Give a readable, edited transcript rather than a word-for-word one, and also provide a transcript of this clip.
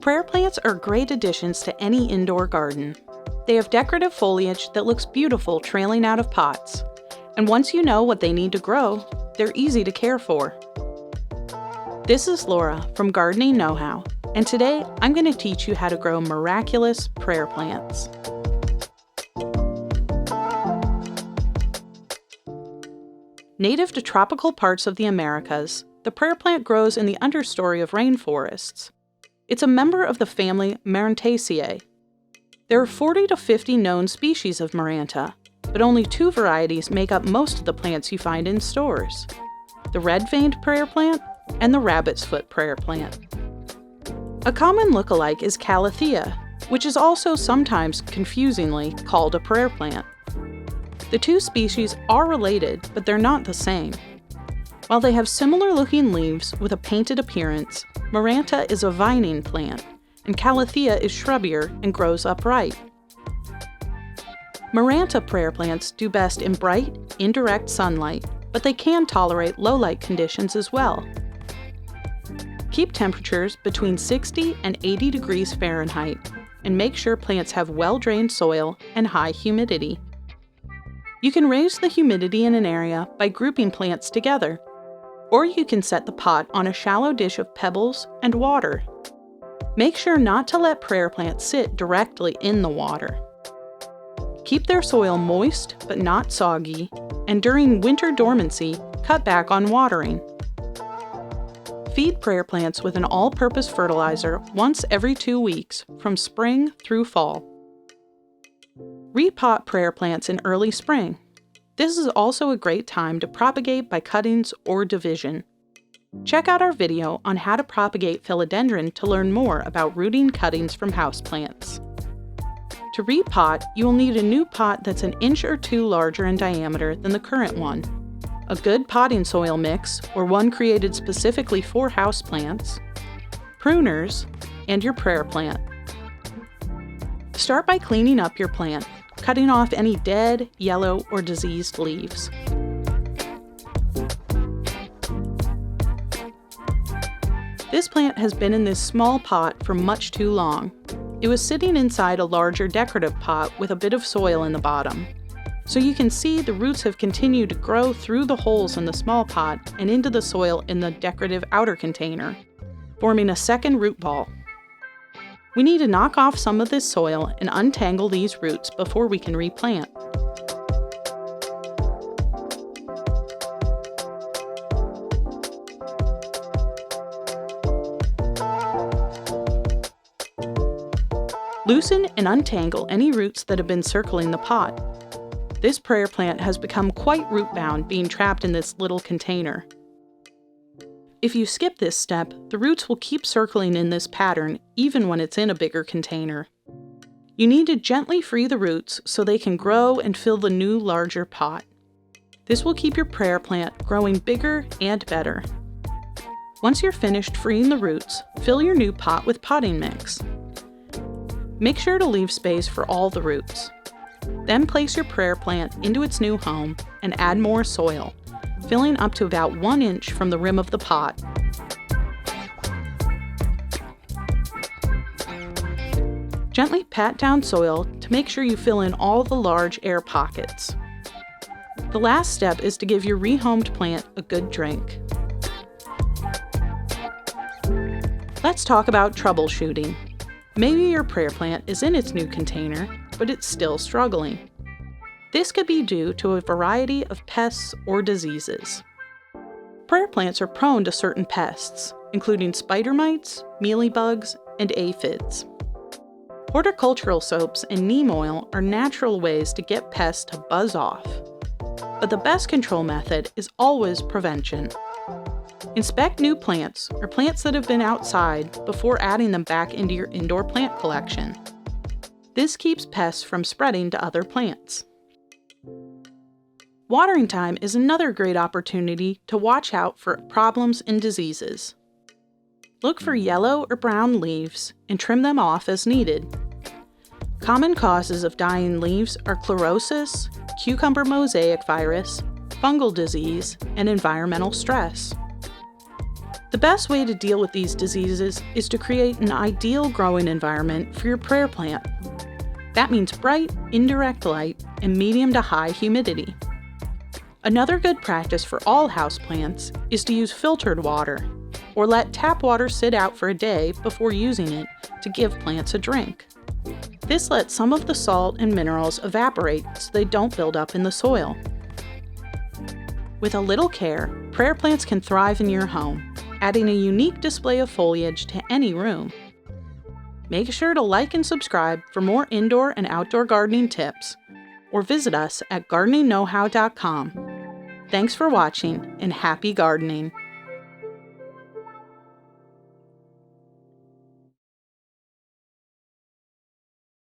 Prayer plants are great additions to any indoor garden. They have decorative foliage that looks beautiful trailing out of pots. And once you know what they need to grow, they're easy to care for. This is Laura from Gardening Know-How, and today I'm going to teach you how to grow Miraculous prayer plants. Native to tropical parts of the Americas, the prayer plant grows in the understory of rainforests. It's a member of the family Marantaceae. There are 40 to 50 known species of Maranta, but only 2 varieties make up most of the plants you find in stores: the red-veined prayer plant and the rabbit's foot prayer plant. A common look-alike is Calathea, which is also sometimes confusingly called a prayer plant. The 2 species are related, but they're not the same. While they have similar-looking leaves with a painted appearance, Maranta is a vining plant, and Calathea is shrubbier and grows upright. Maranta prayer plants do best in bright, indirect sunlight, but they can tolerate low-light conditions as well. Keep temperatures between 60 and 80 degrees Fahrenheit, and make sure plants have well-drained soil and high humidity. You can raise the humidity in an area by grouping plants together, or you can set the pot on a shallow dish of pebbles and water. Make sure not to let prayer plants sit directly in the water. Keep their soil moist but not soggy, and during winter dormancy, cut back on watering. Feed prayer plants with an all-purpose fertilizer once every 2 weeks from spring through fall. Repot prayer plants in early spring. This is also a great time to propagate by cuttings or division. Check out our video on how to propagate philodendron to learn more about rooting cuttings from houseplants. To repot, you will need a new pot that's an inch or 2 larger in diameter than the current one, a good potting soil mix or one created specifically for houseplants, pruners, and your prayer plant. Start by cleaning up your plant, cutting off any dead, yellow, or diseased leaves. This plant has been in this small pot for much too long. It was sitting inside a larger decorative pot with a bit of soil in the bottom. So you can see the roots have continued to grow through the holes in the small pot and into the soil in the decorative outer container, forming a second root ball. We need to knock off some of this soil and untangle these roots before we can replant. Loosen and untangle any roots that have been circling the pot. This prayer plant has become quite root-bound, being trapped in this little container. If you skip this step, the roots will keep circling in this pattern even when it's in a bigger container. You need to gently free the roots so they can grow and fill the new, larger pot. This will keep your prayer plant growing bigger and better. Once you're finished freeing the roots, fill your new pot with potting mix. Make sure to leave space for all the roots. Then place your prayer plant into its new home and add more soil, filling up to about 1 inch from the rim of the pot. Gently pat down soil to make sure you fill in all the large air pockets. The last step is to give your rehomed plant a good drink. Let's talk about troubleshooting. Maybe your prayer plant is in its new container, but it's still struggling. This could be due to a variety of pests or diseases. Prayer plants are prone to certain pests, including spider mites, mealybugs, and aphids. Horticultural soaps and neem oil are natural ways to get pests to buzz off. But the best control method is always prevention. Inspect new plants or plants that have been outside before adding them back into your indoor plant collection. This keeps pests from spreading to other plants. Watering time is another great opportunity to watch out for problems and diseases. Look for yellow or brown leaves and trim them off as needed. Common causes of dying leaves are chlorosis, cucumber mosaic virus, fungal disease, and environmental stress. The best way to deal with these diseases is to create an ideal growing environment for your prayer plant. That means bright, indirect light and medium to high humidity. Another good practice for all houseplants is to use filtered water, or let tap water sit out for a day before using it to give plants a drink. This lets some of the salt and minerals evaporate so they don't build up in the soil. With a little care, prayer plants can thrive in your home, adding a unique display of foliage to any room. Make sure to like and subscribe for more indoor and outdoor gardening tips, or visit us at gardeningknowhow.com. Thanks for watching and happy gardening!